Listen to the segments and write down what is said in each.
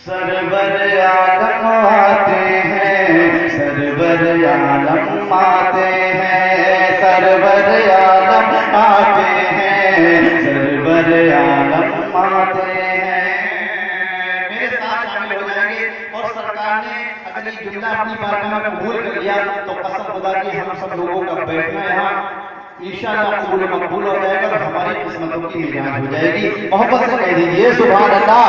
سرور عالم آتے ہیں، سرور عالم آتے ہیں، سرور عالم آتے ہیں، سرور عالم آتے ہیں۔ میرے ساتھ شامل ہو جائیں گے اور سرکار نے اگر یہ جملہ اپنی بارگاہ میں قبول کر لیا تو قسم خدا کی ہم سب لوگوں کا بیٹھنا یہاں انشاءاللہ قبول مقبول ہو جائے گا اور ہماری قسمتوں کی میراث ہو جائے گی۔ محبت سے کہہ دیجئے سبحان اللہ،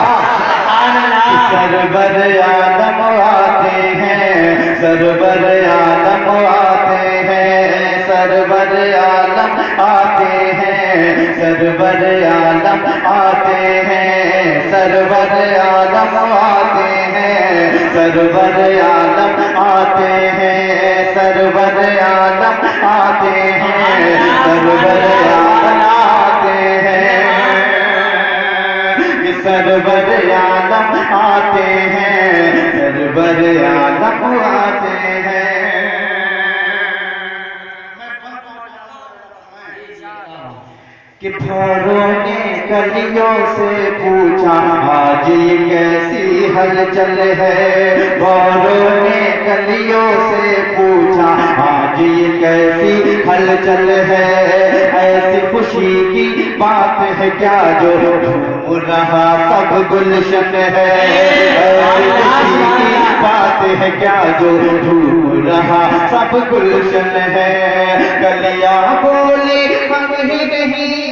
سبحان اللہ۔ سرور عالم آتے ہیں، سرور عالم آتے ہیں، سرور عالم آتے ہیں، سرور عالم آتے ہیں، سرور عالم آتے ہیں، سرور عالم آتے ہیں، سرور عالم آتے ہیں، سرور عالم آتے ہیں، سرور عالم آتے ہیں، سرور عالم آتے ہیں۔ کہ بھوروں نے کلیوں سے پوچھا آج یہ کیسی ہلچل ہے، بھوروں نے کلیوں سے پوچھا آج یہ کیسی ہلچل ہے، ایسی خوشی کی بات ہے کیا جو جھوم رہا سب گلشن ہے، ایسی خوشی کی بات ہے کیا جو جھوم رہا سب گلشن ہے، کلیاں بولی ہم ہی نہیں،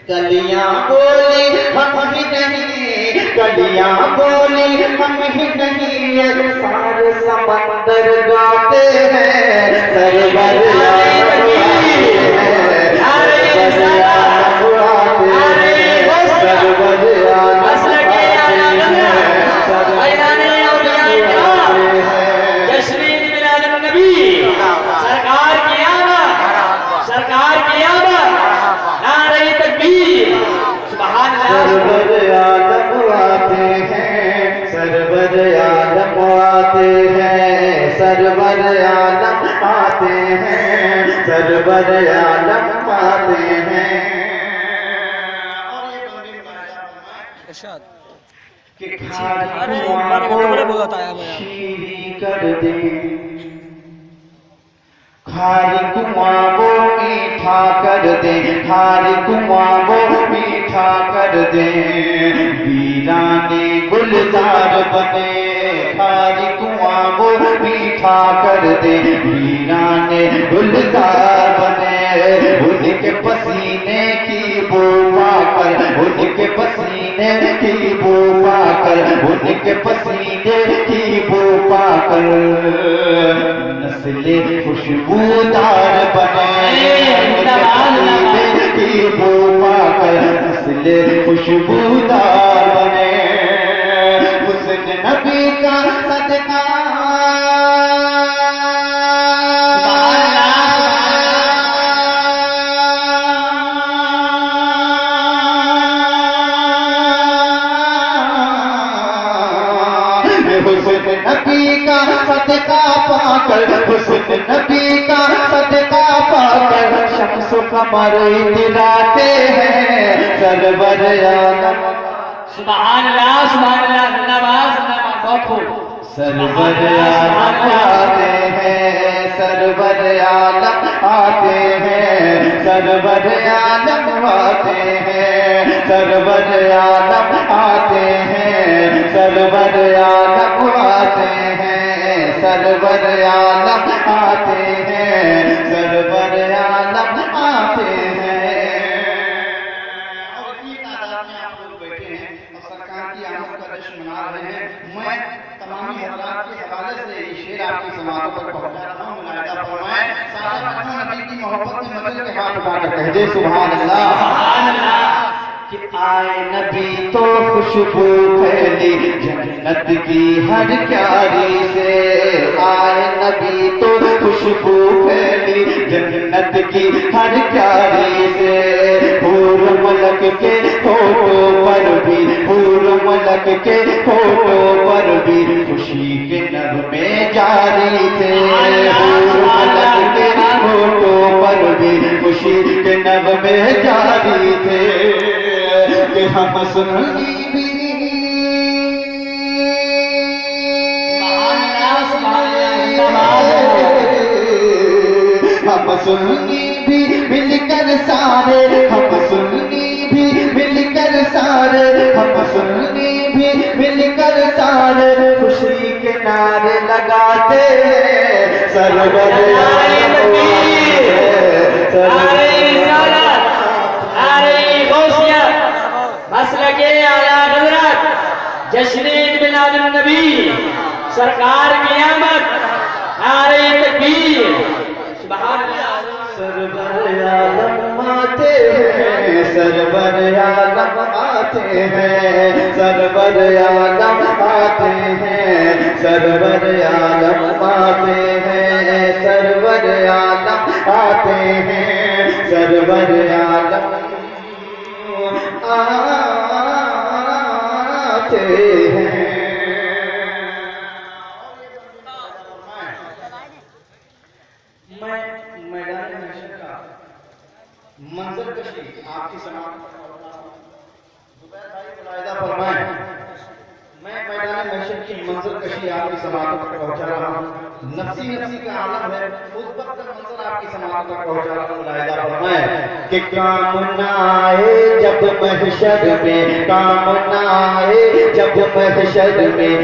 کلیاں بولی ہم ہی نہیں، کلیاں بولی ہم ہی نہیں، سارے سمندر گاتے ہیں، سرور عالم آتے ہیں، سرور عالم آتے ہیں، سرور عالم سرور عالم آتے ہیں، سرور عالم آتے ہیں، سرور عالم آتے ہیں، سرور عالم آتے ہیں۔ کہ کھاری کر دے، کھاری کنواں وہ میٹھا کر دے، کھاری کنواں وہ میٹھا کر دے، ویرانے گلزار بنے، کھاری کنواں وہ میٹھا کر دے، ویرانے گلزار بنے، ان کے پسینے کی بو پا کر، ان کے پسینے کی بو پا کر، ان کے پسینے کی بو پا کر نسل خوشبودار بنے، نسل کی بو پا کر نسل خوشبودار بنے، حسن نبی کا صدقہ نبی کا صدقہ پا کر، حسن نبی کا صدقہ پا کر شمس و قمر اتراتے ہیں، سرور عالم سبحان اللہ سبحان اللہ نواز بہت خوب، سرور عالم آتے ہیں، سرور عالم آتے ہیں، سرور عالم آتے ہیں، سرور عالم آتے ہیں، سرور عالم آتے ہیں، سرور عالم آتے ہیں، سرور عالم آتے ہیں۔ اور اتنی تعداد میں آپ لوگ بیٹھے ہیں اور سرکار کی آمد کا جشن منا رہے ہیں، میں تمامی حضرات کے حوالے سے یہ شعر آپ کی سماعتوں پر پہنچا رہا ہوں، ملاحظہ فرمائیں، سارا نبی کی محبت میں مدد کے ہاتھ اٹھا کر کہہ دے سبحان اللہ، سبحان اللہ۔ کہ آئے نبی تو خوشبو پھیلی جنت کی ہر کیاری سے، آئے نبی تو خوشبو پھیلی جنت کی ہر کیاری سے، حور ملک کے فوٹو پر بھی، حور ملک کے فوٹو پر بھی خوشی کے نغمے جاری تھے، سنی بھی ہم سنی بھی مل کر سارے ہم سنی بھی مل کر سارے ہم سنی بھی مل کر سارے خوشی کے نعرے لگاتے ہیں سرور جشن میلاد النبی سرکار کی آمد نعرہ تکبیر سبحان اللہ سرور عالم آتے ہیں سرور عالم آتے ہیں سرور عالم آتے ہیں سرور عالم آتے ہیں سرور عالم آتے ہیں سرور عالم آتے ہیں میں میدان محشر کا منظر کشی آپ کی سماعت زبیر بھائی ملاحظہ فرمائیں میں میدان محشر کی منظر کشی آپ کی سماعت تک پہنچا رہا ہوں نفسی کا عالم ہے اس وقت منظر آپ کی سماعت تک پہنچا رہا ہوں ملاحظہ فرمائیں کہ کام نہ آئے جب محشر میں کام نہ آئے جب محشر میں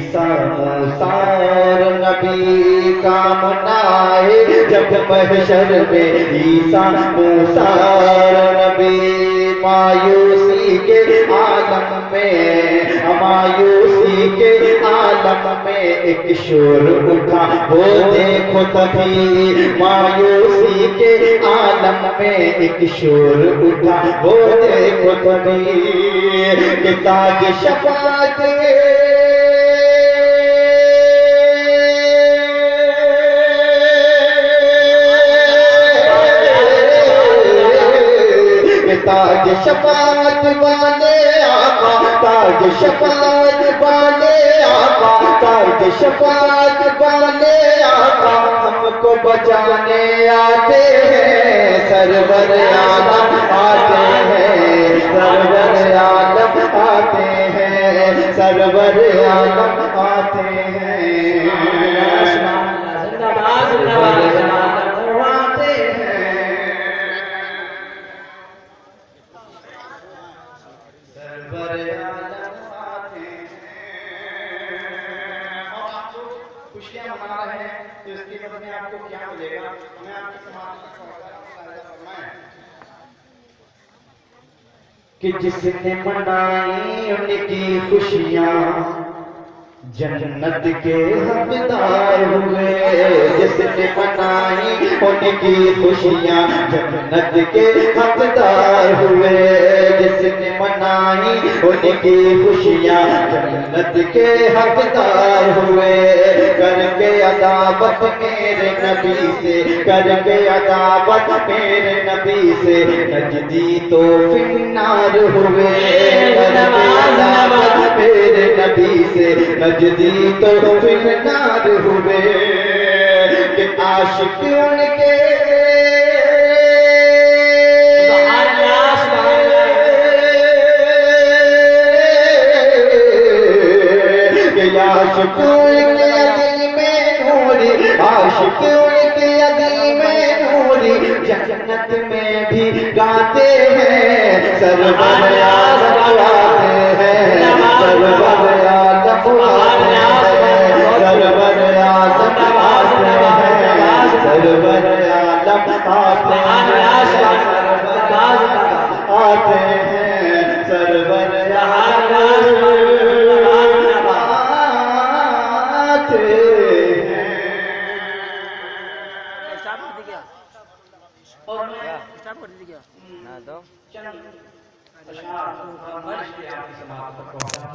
عیسیٰ موسیٰ اور نبی کام نہ آئے جب محشر میں عیسیٰ موسیٰ اور نبی مایوسی کے عالم میں مایوسی کے عالم میں ایک شور اٹھا وہ دیکھو تبھی مایوسی کے عالم میں ایک شور اٹھا وہ دیکھو تبھی کہ تاج شفاعت تاج شفاعت والے آقا تاج شفاعت والے آقا تاج شفاعت والے آقا ہم کو بچانے آتے ہیں سرور عالم آتے ہیں سرور عالم آتے ہیں سرور عالم آتے ہیں خوشیاں منا رہے ہیں تو اس کی بدلے میں آپ کو کیا ملے گا میں آپ کی سماعت تک فرمائیں کہ جس نے منائی ان کی خوشیاں جنت کے حقدار ہوئے جس نے منائی ان کی خوشیاں جنت کے حقدار ہوئے جس نے منائی ان کی خوشیاں جنت کے حقدار ہوئے کر کے عداوت میرے نبی سے کر کے عداوت میرے نبی سے نجدی تو فی النار ہوئے کر کے عداوت میرے نبی سے نجدی تو فی النار ہوئے کہ عاشق ان کے عاشق ان کے دل میں نوری عاشق ان کے دل میں نوری جنت میں بھی گاتے ہیں سرور عالم آتے ہیں سرور عالم آتے ہیں سرور عالم آتے ہیں سرور عالم آتے ہیں آتے ہیں سرور عالم اسٹارٹ کر دیجیے نہ تو چند اشعار فرمائش کے آپ کی سماعت تک پہنچا